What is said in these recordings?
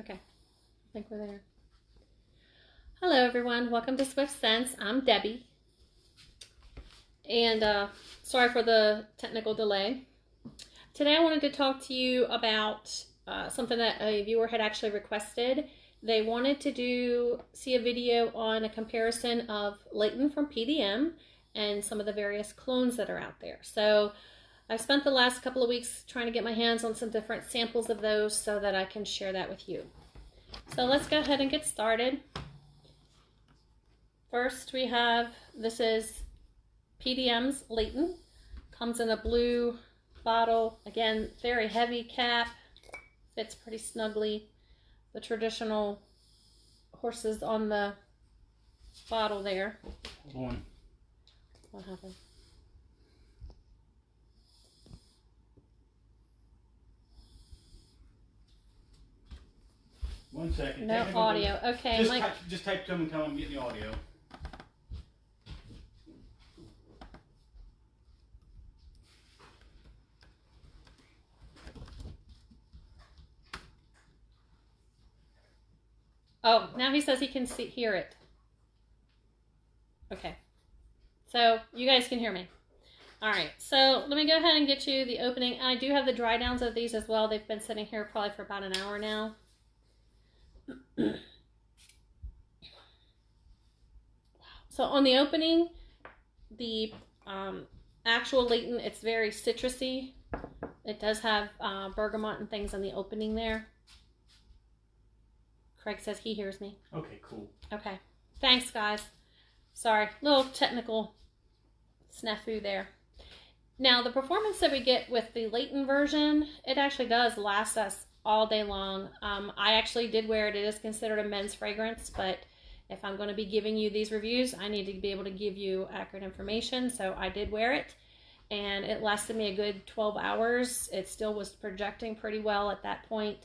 Okay, I think we're there. Hello everyone, welcome to Swift Sense. I'm Debbie. And sorry for the technical delay. Today I wanted to talk to you about something that a viewer had actually requested. They wanted to see a video on a comparison of Layton from PDM and some of the various clones that are out there. So I've spent the last couple of weeks trying to get my hands on some different samples of those so that I can share that with you. So let's go ahead and get started. First we have, this is Pdms Layton. Comes in a blue bottle. Again, very heavy cap. Fits pretty snugly. The traditional horses on the bottle there. Hold on. What happened? One second. No audio. Okay. Just type to them and tell them I'm getting the audio. Oh, now he says he can hear it. Okay. So you guys can hear me. All right. So let me go ahead and get you the opening. I do have the dry downs of these as well. They've been sitting here probably for about an hour now. So on the opening, the actual Layton, it's very citrusy. It does have bergamot and things on the opening there. Craig says he hears me. Okay, cool. Okay. Thanks, guys. Sorry, little technical snafu there. Now, the performance that we get with the Layton version, it actually does last us all day long. I actually did wear it. It is considered a men's fragrance, but if I'm going to be giving you these reviews, I need to be able to give you accurate information. So I did wear it, and it lasted me a good 12 hours. It still was projecting pretty well at that point.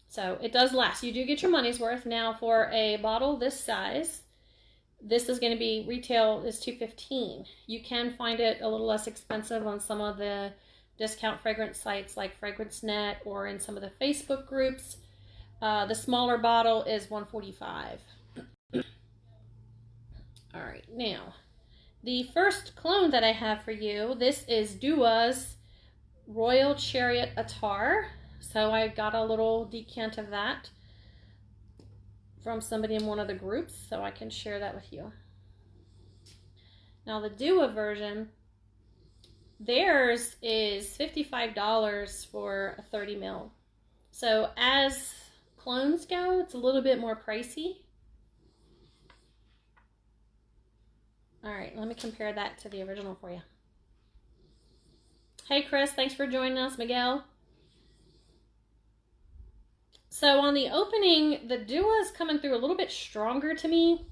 So it does last. You do get your money's worth. Now, for a bottle this size, this is going to be, retail is $2.15. You can find it a little less expensive on some of the discount fragrance sites like FragranceNet or in some of the Facebook groups. The smaller bottle is $1.45. All right, now the first clone that I have for you, this is Dua's Royal Chariot Attar. So I got a little decant of that from somebody in one of the groups, so I can share that with you. Now the Dua version, theirs is $55 for a 30 ml. So as clones go, it's a little bit more pricey. All right, let me compare that to the original for you. Hey Chris, thanks for joining us. Miguel. So on the opening, the Dua is coming through a little bit stronger to me.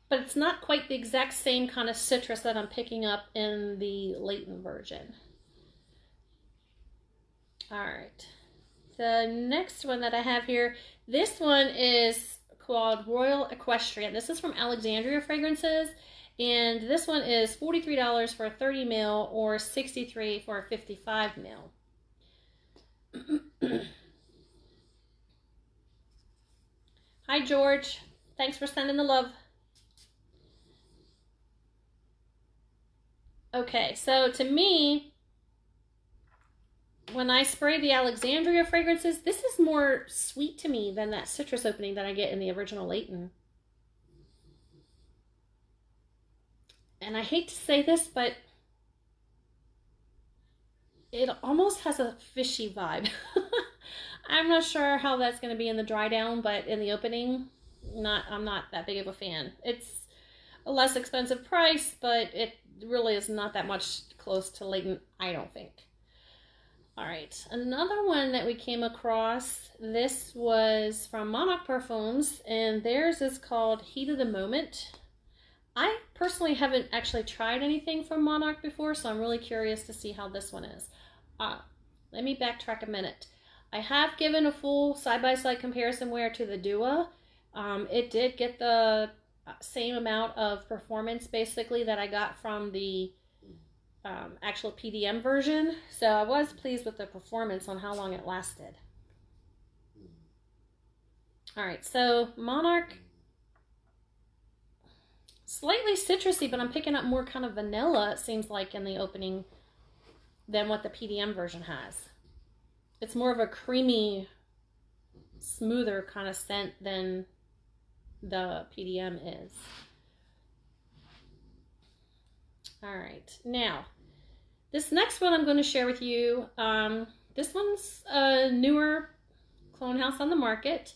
But it's not quite the exact same kind of citrus that I'm picking up in the Layton version. All right. The next one that I have here, this one is called Royal Equestrian. This is from Alexandria Fragrances. And this one is $43 for a 30 ml or $63 for a 55 ml. Hi George, thanks for sending the love. Okay, so to me, when I spray the Alexandria fragrances, this is more sweet to me than that citrus opening that I get in the original Layton. And I hate to say this, but it almost has a fishy vibe. I'm not sure how that's going to be in the dry down, but in the opening, I'm not that big of a fan. It's a less expensive price, but it really is not that much close to Layton, I don't think. All right, another one that we came across, this was from Monarch Parfums, and theirs is called Heat of the Moment. I personally haven't actually tried anything from Monarch before, so I'm really curious to see how this one is. Let me backtrack a minute. I have given a full side-by-side comparison wear to the Dua. It did get the same amount of performance basically that I got from the actual PDM version. So I was pleased with the performance on how long it lasted. All right, so Monarch, slightly citrusy, but I'm picking up more kind of vanilla, it seems like, in the opening than what the PDM version has. It's more of a creamy, smoother kind of scent than the PDM is. All right, now this next one I'm going to share with you. This one's a newer clone house on the market.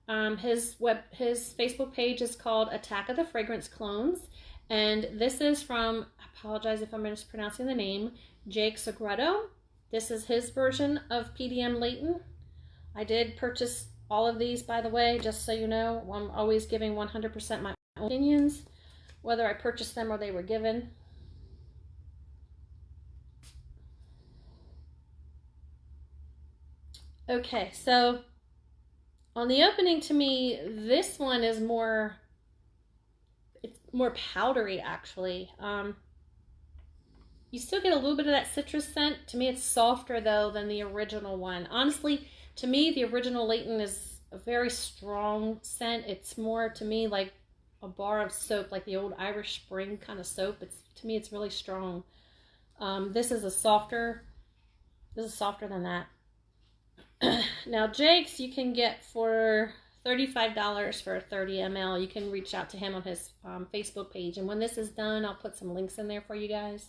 His Facebook page is called Attack of the Fragrance Clones, and this is from, I apologize if I'm mispronouncing the name, Jake Segredo. This is his version of Pdms Layton. I did purchase all of these, by the way, just so you know. I'm always giving 100% my own opinions, whether I purchased them or they were given. Okay, so on the opening, to me, this one is more, it's more powdery, actually. You still get a little bit of that citrus scent. To me, it's softer, though, than the original one. Honestly, to me, the original Layton is a very strong scent. It's more, to me, like a bar of soap, like the old Irish Spring kind of soap. To me, it's really strong. This is softer than that. Now, Jake's you can get for $35 for a 30 ml. You can reach out to him on his Facebook page. And when this is done, I'll put some links in there for you guys.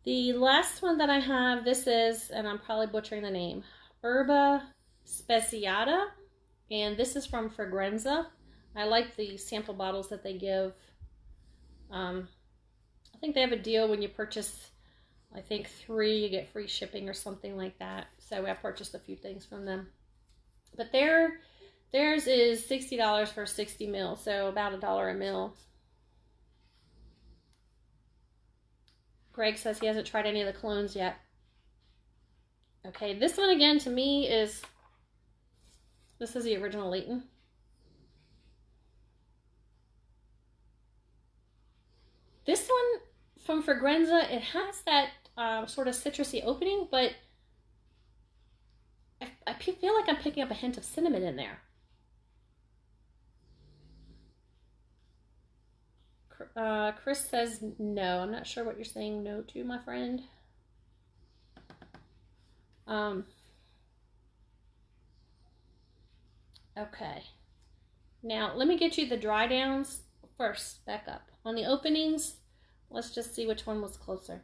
The last one that I have, this is, and I'm probably butchering the name, Erba Speziata. And this is from Fragranza. I like the sample bottles that they give. I think they have a deal when you purchase, I think 3, you get free shipping or something like that. So I purchased a few things from them. But theirs is $60 for 60 ml, so about $1 a ml. Greg says he hasn't tried any of the clones yet. Okay, this one again to me is, this is the original Layton. This one from Fragranza, it has that sort of citrusy opening, but I feel like I'm picking up a hint of cinnamon in there. Chris says no. I'm not sure what you're saying no to, my friend. Okay. Now, let me get you the dry downs first. Back up. On the openings, let's just see which one was closer.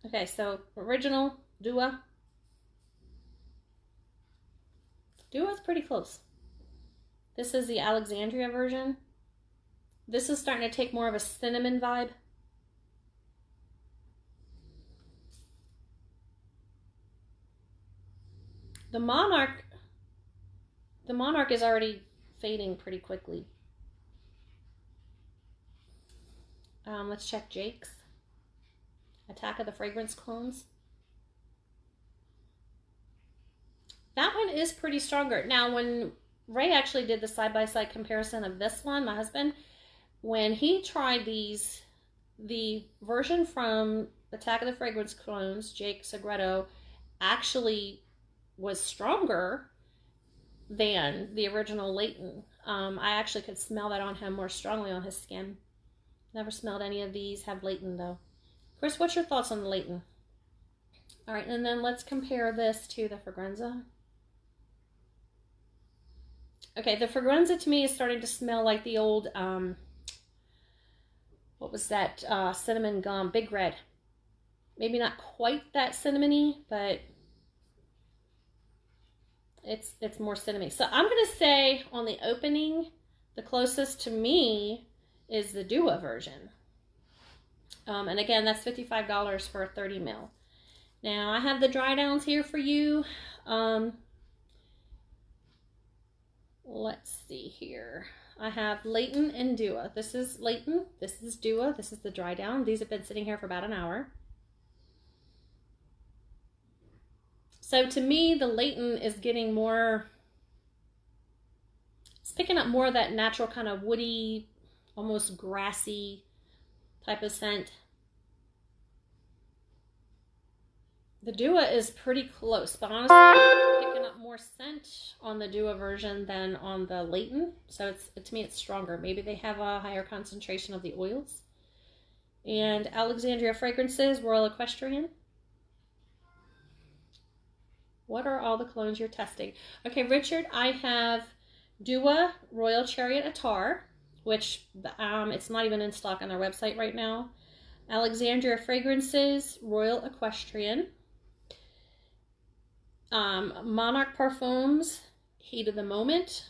Okay, so original, Dua. Dua's pretty close. This is the Alexandria version. This is starting to take more of a cinnamon vibe. The Monarch is already fading pretty quickly. Let's check Jake's. Attack of the Fragrance Clones. That one is pretty stronger. Now, when Ray actually did the side-by-side comparison of this one, my husband, when he tried these, the version from Attack of the Fragrance Clones, Jake Segredo, actually was stronger than the original Layton. I actually could smell that on him more strongly on his skin. Never smelled any of these have Layton, though. Chris, what's your thoughts on the Layton? All right, and then let's compare this to the Fragranza. Okay, the Fragranza to me is starting to smell like the old, what was that, cinnamon gum, Big Red. Maybe not quite that cinnamony, but it's more cinnamony. So I'm going to say on the opening, the closest to me is the Dua version. And again, that's $55 for a 30 ml. Now, I have the dry downs here for you. Let's see here. I have Layton and Dua. This is Layton. This is Dua. This is the dry down. These have been sitting here for about an hour. So to me, the Layton is getting more, it's picking up more of that natural kind of woody, almost grassy type of scent. The Dua is pretty close, but honestly, I'm picking up more scent on the Dua version than on the Layton. So to me, it's stronger. Maybe they have a higher concentration of the oils. And Alexandria Fragrances, Royal Equestrian. What are all the clones you're testing? Okay, Richard, I have Dua Royal Chariot Attar, which it's not even in stock on their website right now. Alexandria Fragrances, Royal Equestrian. Monarch Parfums, Heat of the Moment.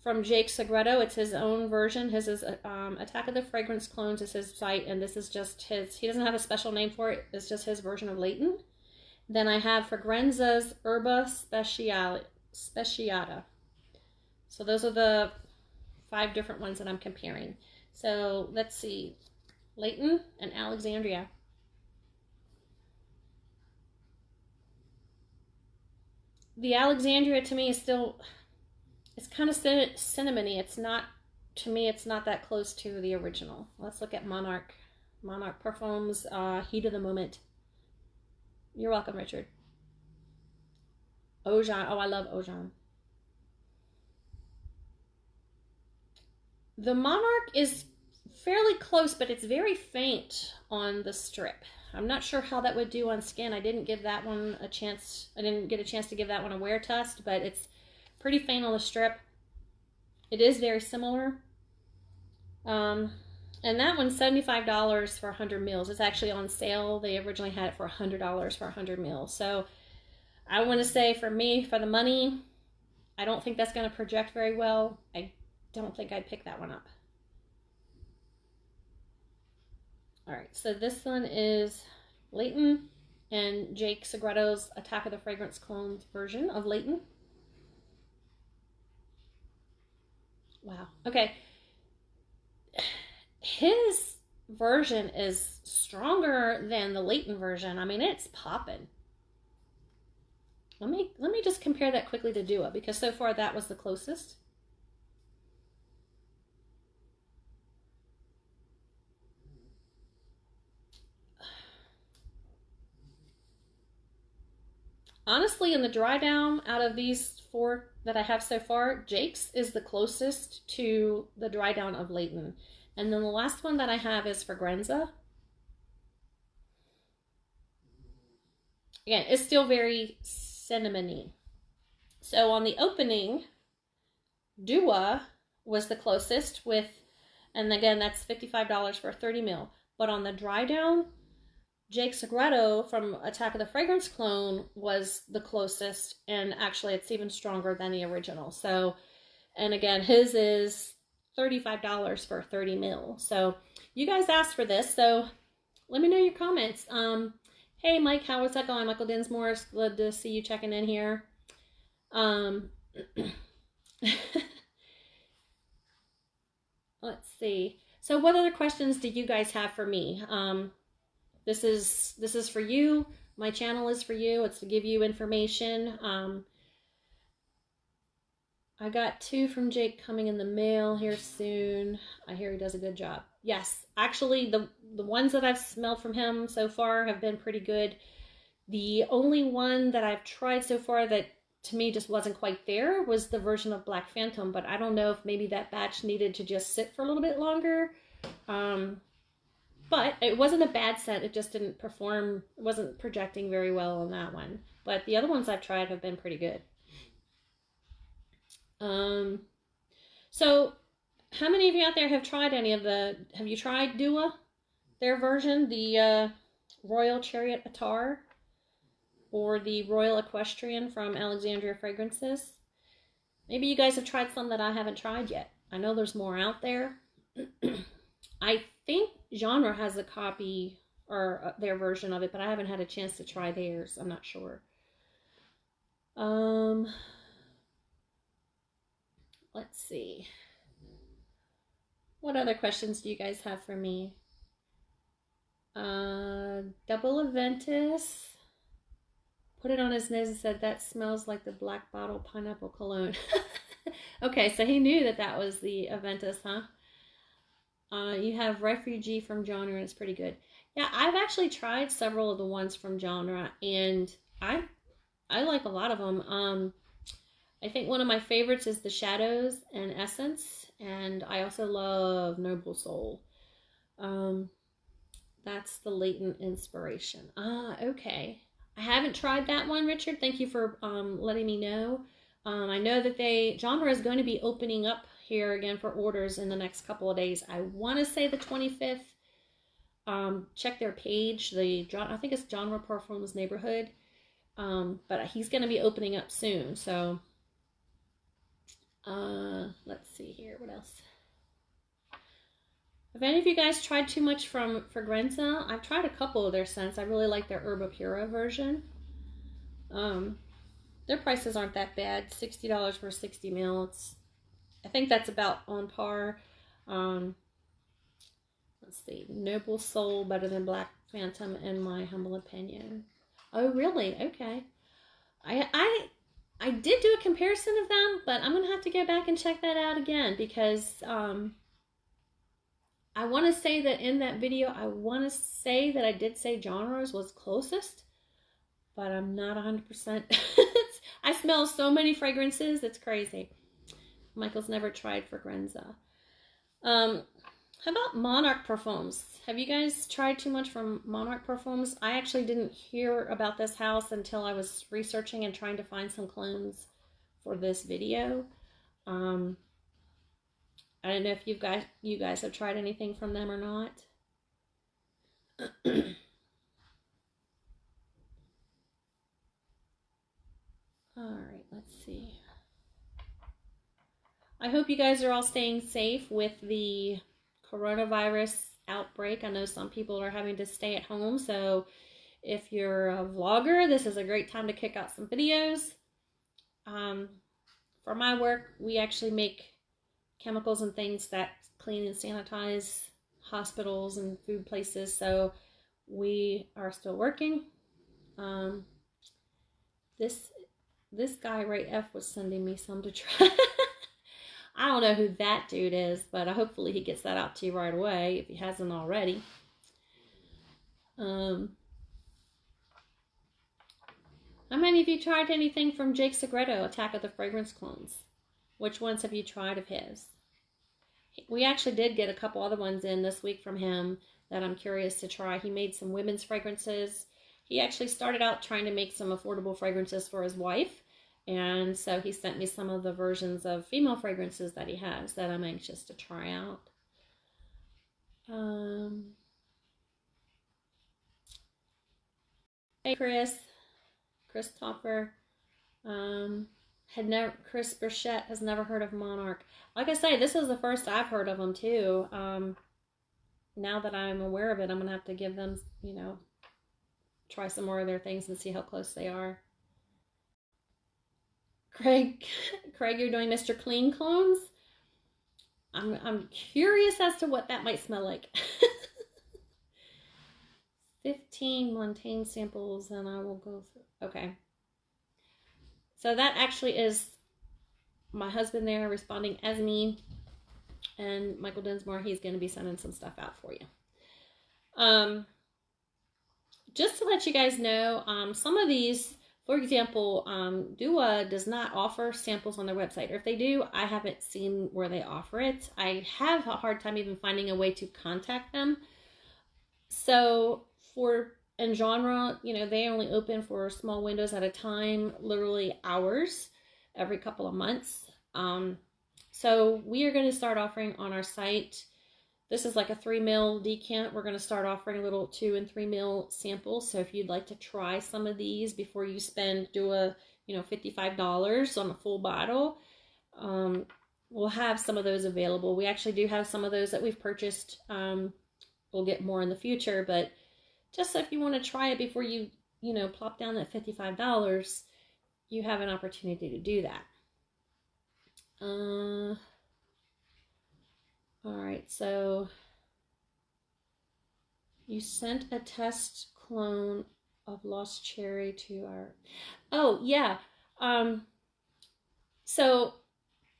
From Jake Segredo, it's his own version. His is Attack of the Fragrance Clones is his site, and this is just his. He doesn't have a special name for it. It's just his version of Layton. Then I have Fragranza's Herba Speciata. So those are the 5 different ones that I'm comparing. So let's see. Layton and Alexandria. The Alexandria to me is still, it's kind of cinnamony. It's not, to me, it's not that close to the original. Let's look at Monarch. Monarch Parfums, Heat of the Moment. You're welcome, Richard. Ojan. Oh, I love Ojan. The Monarch is fairly close, but it's very faint on the strip. I'm not sure how that would do on skin. I didn't give that one a chance. I didn't get a chance to give that one a wear test, but it's pretty faint on the strip. It is very similar. And that one's $75 for 100 mils. It's actually on sale. They originally had it for $100 for 100 mils. So I want to say for me, for the money, I don't think that's going to project very well. I don't think I'd pick that one up. All right, so this one is Layton and Jake Segredo's Attack of the Fragrance Clones version of Layton. Wow. Okay. His version is stronger than the Layton version. I mean, it's popping. Let me just compare that quickly to Dua, because so far that was the closest. Honestly, in the dry down, out of these 4 that I have so far, Jake's is the closest to the dry down of Layton. And then the last one that I have is Fragranza. Again, it's still very cinnamony. So on the opening, Dua was the closest with, and again, that's $55 for a 30 mil. But on the dry down, Jake Segredo from Attack of the Fragrance Clone was the closest, and actually it's even stronger than the original. So, and again, his is $35 for 30 mil. So you guys asked for this, so let me know your comments. Hey Mike, how is that going? Michael Dinsmore, it's good to see you checking in here. Let's see. So what other questions do you guys have for me? This is for you. My channel is for you. It's to give you information. I got 2 from Jake coming in the mail here soon. I hear he does a good job. Yes, actually the ones that I've smelled from him so far have been pretty good. The only one that I've tried so far that to me just wasn't quite there was the version of Black Phantom, but I don't know if maybe that batch needed to just sit for a little bit longer. But it wasn't a bad scent. It just didn't perform. It wasn't projecting very well on that one. But the other ones I've tried have been pretty good. So how many of you out there have tried have you tried Dua? Their version, the Royal Chariot Attar or the Royal Equestrian from Alexandria Fragrances? Maybe you guys have tried some that I haven't tried yet. I know there's more out there. I think Genre has a copy or their version of it, but I haven't had a chance to try theirs. I'm not sure. Let's see. What other questions do you guys have for me? Double Aventus. Put it on his nose and said, that smells like the Black Bottle Pineapple Cologne. Okay, so he knew that was the Aventus, huh? You have Refugee from Genre, and it's pretty good. Yeah, I've actually tried several of the ones from Genre, and I like a lot of them. I think one of my favorites is The Shadows and Essence, and I also love Noble Soul. That's the latent inspiration. Okay. I haven't tried that one, Richard. Thank you for letting me know. I know that Genre is going to be opening up here again for orders in the next couple of days. I want to say the 25th. Check their page. I think it's Genre Performance Neighborhood. But he's going to be opening up soon. So, let's see here. What else? Have any of you guys tried too much from Fragranza? I've tried a couple of their scents. I really like their Herba Pura version. Their prices aren't that bad. $60 for 60 ml. I think that's about on par. Let's see. Noble Soul better than Black Phantom in my humble opinion. Oh, really? Okay. I did do a comparison of them, but I'm gonna have to go back and check that out again because I want to say that in that video, I want to say that I did say Genres was closest, but I'm not 100%. I smell so many fragrances, it's crazy. Michael's never tried Fragranza. How about Monarch Parfums? Have you guys tried too much from Monarch Parfums? I actually didn't hear about this house until I was researching and trying to find some clones for this video. I don't know if you guys have tried anything from them or not. All right, let's see. I hope you guys are all staying safe with the coronavirus outbreak. I know some people are having to stay at home, so if you're a vlogger, this is a great time to kick out some videos. For my work, we actually make chemicals and things that clean and sanitize hospitals and food places, so we are still working. This guy Ray F was sending me some to try. I don't know who that dude is, but hopefully he gets that out to you right away if he hasn't already. How many of you tried anything from Jake Segredo, Attack of the Fragrance Clones? Which ones have you tried of his? We actually did get a couple other ones in this week from him that I'm curious to try. He made some women's fragrances. He actually started out trying to make some affordable fragrances for his wife. And so he sent me some of the versions of female fragrances that he has that I'm anxious to try out. Hey, Chris Topper. Chris Burchett has never heard of Monarch. Like I say, this is the first I've heard of them too. Now that I'm aware of it, I'm gonna have to give them, try some more of their things and see how close they are. Craig, you're doing Mr. Clean clones? I'm curious as to what that might smell like. 15 Montaigne samples, and I will go through. Okay. So that actually is my husband there responding as me, and Michael Dinsmore, he's going to be sending some stuff out for you. Just to let you guys know, some of these, for example, Dua does not offer samples on their website. Or if they do, I haven't seen where they offer it. I have a hard time even finding a way to contact them. So in Genre, they only open for small windows at a time, literally hours every couple of months. So we are going to start offering on our site. This is like a 3 ml decant. We're going to start offering little 2 and 3 ml samples. So if you'd like to try some of these before you do a $55 on a full bottle, we'll have some of those available. We actually do have some of those that we've purchased. We'll get more in the future, but just if you want to try it before you plop down that $55, you have an opportunity to do that. All right, so you sent a test clone of Lost Cherry to our... Oh, yeah. So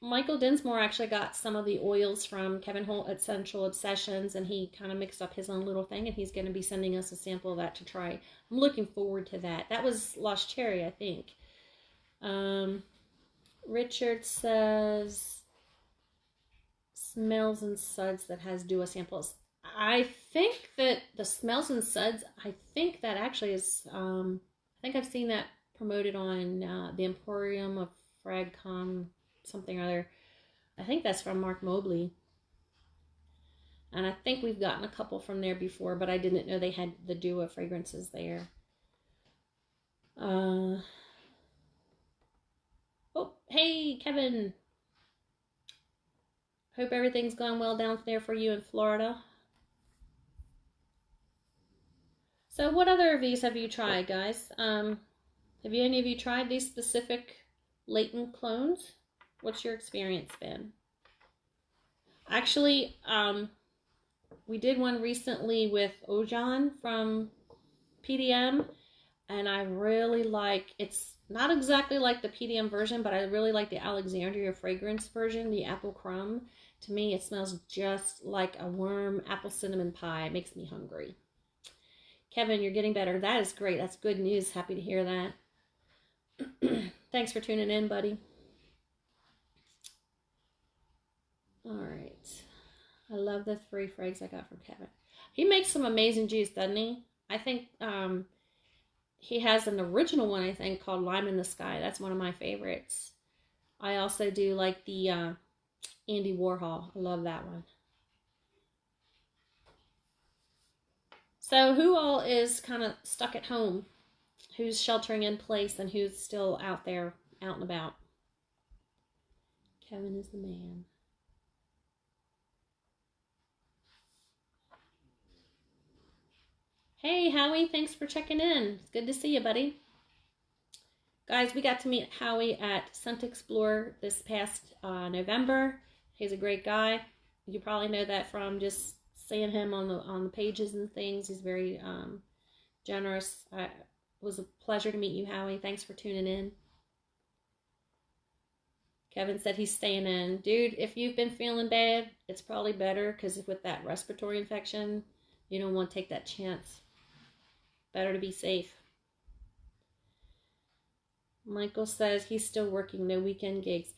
Michael Dinsmore actually got some of the oils from Kevin Holt at Central Obsessions, and he kind of mixed up his own little thing, and he's going to be sending us a sample of that to try. I'm looking forward to that. That was Lost Cherry, I think. Richard says Smells and Suds that has Dua samples. I think that the Smells and Suds, I think that actually is, I think I've seen that promoted on the Emporium of Fragcom something or other. I think that's from Mark Mobley. And I think we've gotten a couple from there before, but I didn't know they had the Dua fragrances there. Oh, hey, Kevin. Hope everything's gone well down there for you in Florida. So what other of these have you tried, guys? Have any of you tried these specific Layton clones? What's your experience been? Actually, we did one recently with Ojan from PDM, and I really like, it's not exactly like the PDM version, but I really like the Alexandria fragrance version, the apple crumb. To me, it smells just like a warm apple cinnamon pie. It makes me hungry. Kevin, you're getting better. That is great. That's good news. Happy to hear that. Thanks for tuning in, buddy. All right. I love the 3 frags I got from Kevin. He makes some amazing juice, doesn't he? I think he has an original one, I think, called Lime in the Sky. That's one of my favorites. I also do like the Andy Warhol. I love that one. So who all is kind of stuck at home? Who's sheltering in place and who's still out there, out and about? Kevin is the man. Hey, Howie, thanks for checking in. It's good to see you, buddy. Guys, we got to meet Howie at Scent Explorer this past November. He's a great guy. You probably know that from just seeing him on the pages and things. He's very generous. It was a pleasure to meet you, Howie. Thanks for tuning in. Kevin said he's staying in. Dude, if you've been feeling bad, it's probably better, because with that respiratory infection, you don't want to take that chance. Better to be safe. Michael says he's still working, no weekend gigs.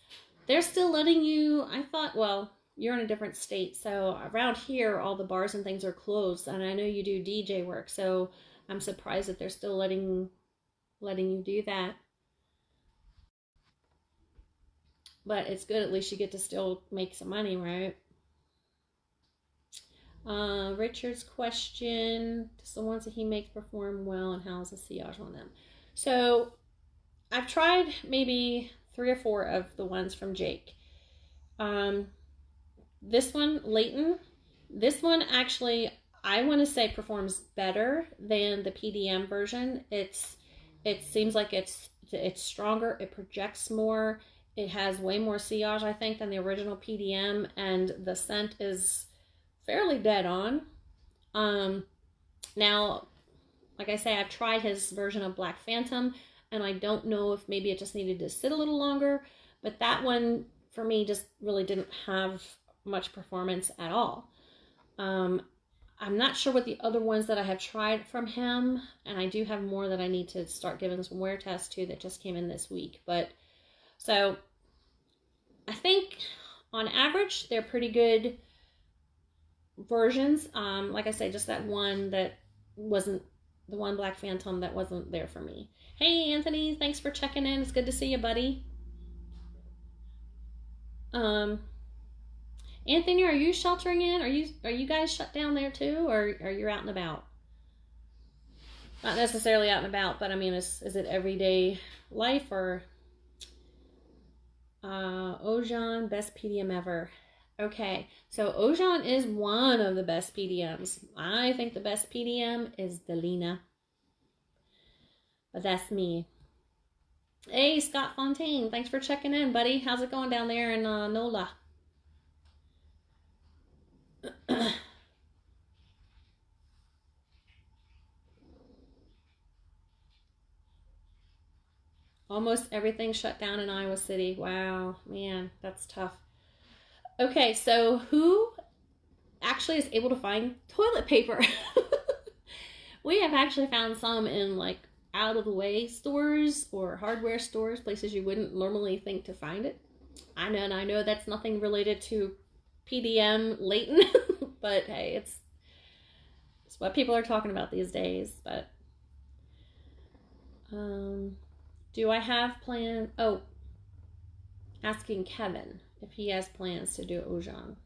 They're still letting you, I thought, well, you're in a different state, so around here all the bars and things are closed, and I know you do DJ work, so I'm surprised that they're still letting you do that. But it's good, at least you get to still make some money, right? Richard's question, does the ones that he makes perform well, and how is the sillage on them? So I've tried maybe 3 or 4 of the ones from Jake. This one, Layton, this one actually, I want to say performs better than the PDM version. It seems like it's stronger, it projects more, it has way more sillage, I think, than the original PDM, and the scent is fairly dead on. Now, like I say, I've tried his version of Black Phantom, and I don't know if maybe it just needed to sit a little longer, but that one for me just really didn't have much performance at all. I'm not sure what the other ones that I have tried from him, and I do have more that I need to start giving some wear tests to that just came in this week. But so I think on average they're pretty good versions. Like I say, just that one that wasn't, the one Black Phantom that wasn't there for me. Hey Anthony, thanks for checking in. It's good to see you, buddy. Anthony, are you sheltering in? Are you guys shut down there too, or are you out and about? Not necessarily out and about, but I mean, is it everyday life, or Ojan, best PDM ever? Okay, so Ojan is one of the best PDMs. I think the best PDM is Delina. But that's me. Hey, Scott Fontaine, thanks for checking in, buddy. How's it going down there in NOLA? Almost everything shut down in Iowa City. Wow, man, that's tough. Okay, so who actually is able to find toilet paper? We have actually found some in like out of the way stores or hardware stores, places you wouldn't normally think to find it. I know that's nothing related to PDM Layton, but hey, it's what people are talking about these days. But do I have plans? Oh, asking Kevin if he has plans to do Ojan.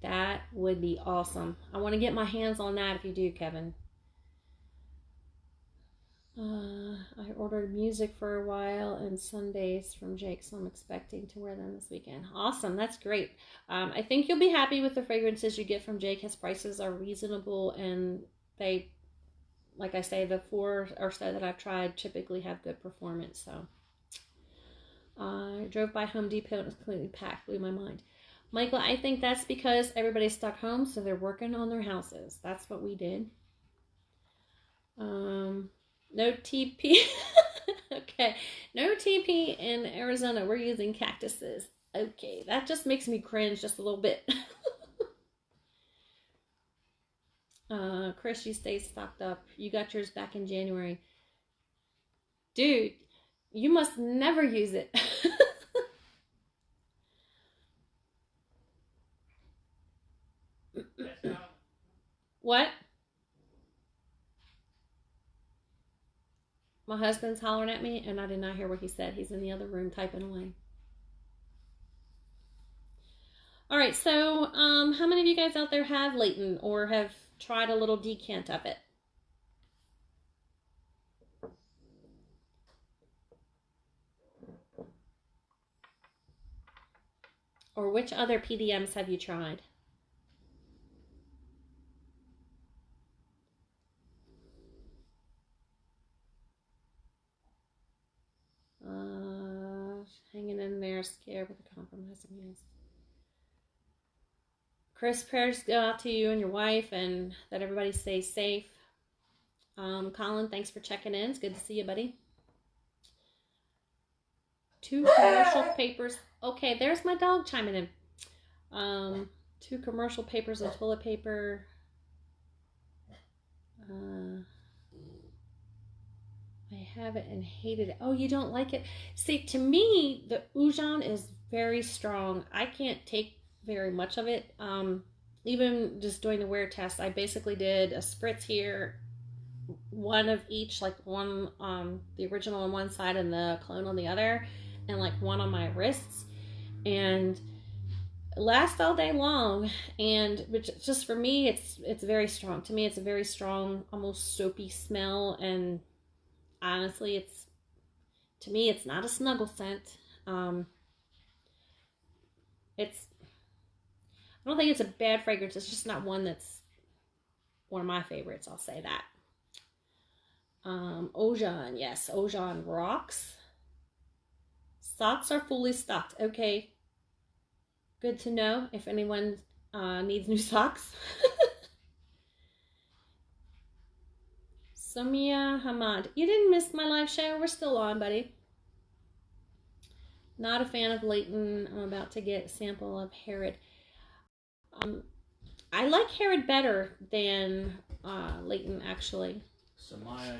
That would be awesome. I want to get my hands on that if you do, Kevin. I ordered music for a while and Sundays from Jake, so I'm expecting to wear them this weekend. Awesome, that's great. I think you'll be happy with the fragrances you get from Jake. His prices are reasonable, and they, like I say, the 4 or so that I've tried typically have good performance. So I drove by Home Depot and it was completely packed. Blew my mind. Michael, I think that's because everybody's stuck home, so they're working on their houses. That's what we did. No TP. Okay. No TP in Arizona. We're using cactuses. Okay. That just makes me cringe just a little bit. Chris, you stay stocked up. You got yours back in January. Dude, you must never use it. What? My husband's hollering at me, and I did not hear what he said. He's in the other room typing away. All right, so how many of you guys out there have Layton or have tried a little decant of it? Or which other PDMs have you tried? Hanging in there, scared with a compromising yes. Chris, prayers go out to you and your wife, and that everybody stays safe. Colin, thanks for checking in. It's good to see you, buddy. 2 commercial papers. Okay, there's my dog chiming in. 2 commercial papers of toilet paper. I have it and hated it. Oh, you don't like it? See, to me, the Ujan is very strong. I can't take very much of it. Even just doing the wear test, I basically did a spritz here, one of each, like one the original on one side and the clone on the other, and like one on my wrists, and it lasts all day long. And which just for me, it's very strong. To me, it's a very strong, almost soapy smell, and honestly, to me, it's not a snuggle scent. I don't think it's a bad fragrance. It's just not one that's one of my favorites. I'll say that. Ojan, yes, Ojan rocks. Socks are fully stocked. Okay, good to know if anyone needs new socks. Samia Hamad, you didn't miss my live show. We're still on, buddy. Not a fan of Layton. I'm about to get a sample of Herod. I like Herod better than Layton, actually. Samaya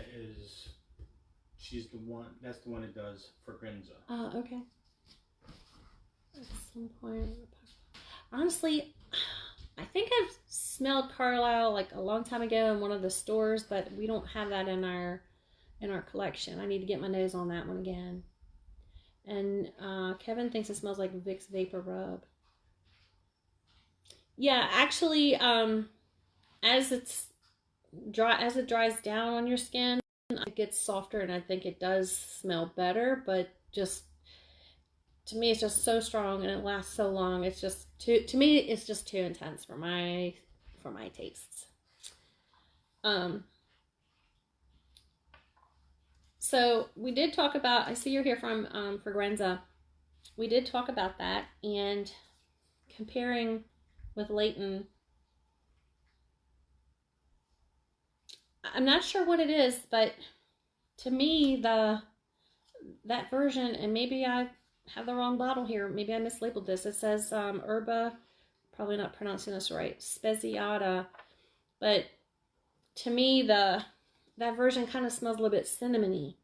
she's the one, that's the one that does Fragranza. Oh, okay. At some point, honestly, I think I've smelled Carlisle like a long time ago in one of the stores, but we don't have that in our collection. I need to get my nose on that one again. And Kevin thinks it smells like Vicks Vapor Rub. Yeah, actually, as it dries down on your skin, it gets softer, and I think it does smell better. But just to me, it's just so strong and it lasts so long. It's just to me, it's just too intense for my tastes. So we did talk about. I see you're here from Fragranza. We did talk about that and comparing with Layton. I'm not sure what it is, but to me, the that version, and maybe I have the wrong bottle here. Maybe I mislabeled this. It says Herba, probably not pronouncing this right, Speziata. But to me, that version kind of smells a little bit cinnamony.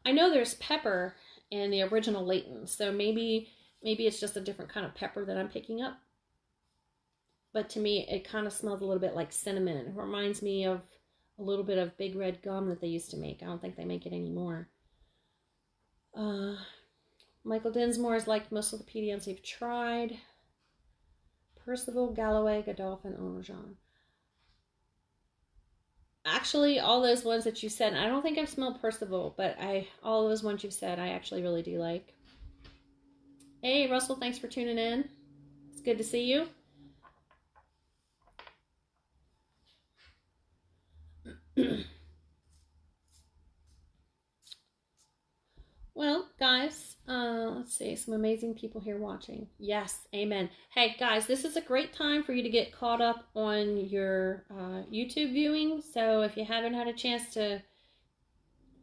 I know there's pepper in the original Layton, so maybe it's just a different kind of pepper that I'm picking up. But to me, it kind of smells a little bit like cinnamon. It reminds me of a little bit of Big Red gum that they used to make. I don't think they make it anymore. Michael Dinsmore is like most of the PDMs you've tried. Percival, Galloway, Godolphin, Orangeon. Actually, all those ones that you said, I don't think I've smelled Percival, but all those ones you've said, I actually really do like. Hey, Russell, thanks for tuning in. It's good to see you. Well, guys, let's see, some amazing people here watching. Yes, amen. Hey, guys, this is a great time for you to get caught up on your YouTube viewing. So if you haven't had a chance to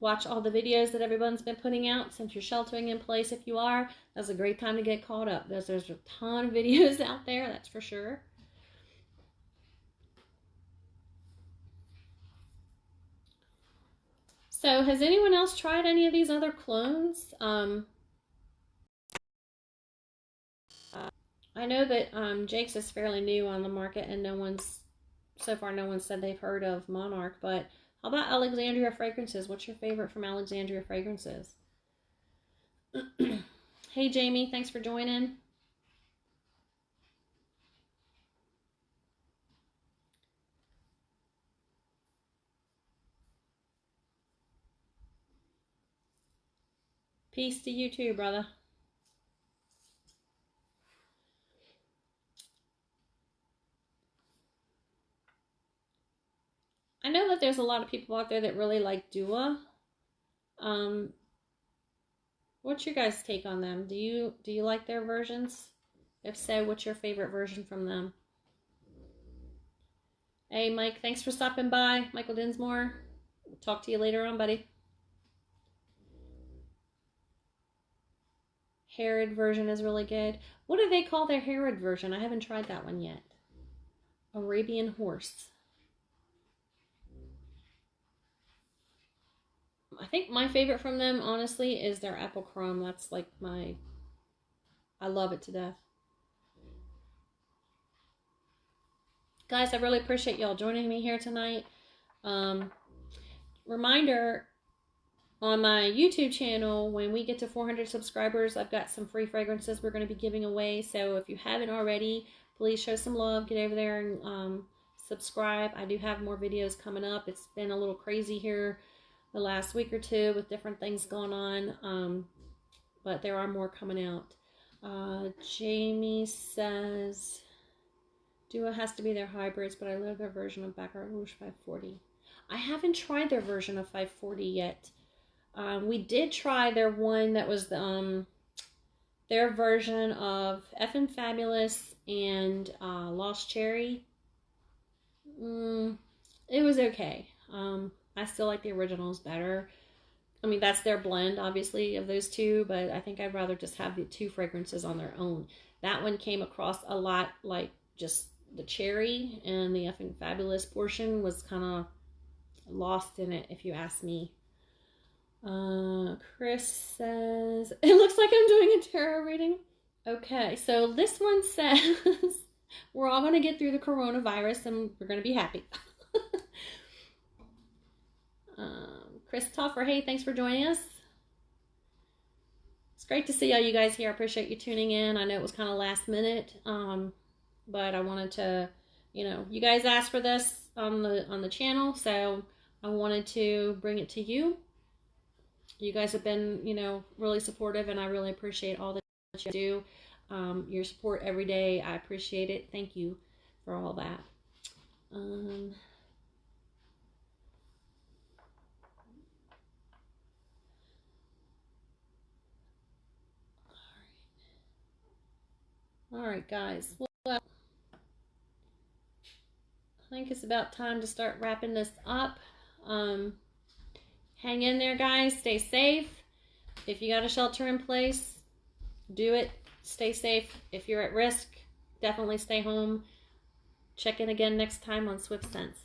watch all the videos that everyone's been putting out since you're sheltering in place, if you are, that's a great time to get caught up. There's a ton of videos out there, that's for sure. So has anyone else tried any of these other clones? I know that Jake's is fairly new on the market, and so far no one said they've heard of Monarch, but how about Alexandria Fragrances? What's your favorite from Alexandria Fragrances? Hey Jamie, thanks for joining. Peace to you too, brother. I know that there's a lot of people out there that really like Dua. What's your guys' take on them? Do you like their versions? If so, what's your favorite version from them? Hey Mike, thanks for stopping by. Michael Dinsmore. We'll talk to you later on, buddy. Herod version is really good. What do they call their Herod version? I haven't tried that one yet. Arabian horse. I think my favorite from them, honestly, is their apple crumb. That's like I love it to death. Guys, I really appreciate y'all joining me here tonight. Reminder, on my YouTube channel, when we get to 400 subscribers, I've got some free fragrances we're going to be giving away. So if you haven't already, please show some love. Get over there and subscribe. I do have more videos coming up. It's been a little crazy here the last week or two with different things going on. But there are more coming out. Jamie says, Dua has to be their hybrids, but I love their version of Baccarat Rouge 540. I haven't tried their version of 540 yet. We did try their one that was their version of Effin' Fabulous and Lost Cherry. It was okay. I still like the originals better. I mean, that's their blend, obviously, of those two, but I think I'd rather just have the two fragrances on their own. That one came across a lot like just the cherry, and the Effin' Fabulous portion was kind of lost in it, if you ask me. Chris says, it looks like I'm doing a tarot reading. Okay, so this one says, we're all going to get through the coronavirus and we're going to be happy. Christopher, hey, thanks for joining us. It's great to see all you guys here. I appreciate you tuning in. I know it was kind of last minute, but I wanted to, you guys asked for this on the channel, so I wanted to bring it to you. You guys have been, really supportive, and I really appreciate all that you do. Your support every day, I appreciate it. Thank you for all that. All right, guys. Well, I think it's about time to start wrapping this up. Hang in there, guys. Stay safe. If you got a shelter in place, do it. Stay safe. If you're at risk, definitely stay home. Check in again next time on Swift Sense.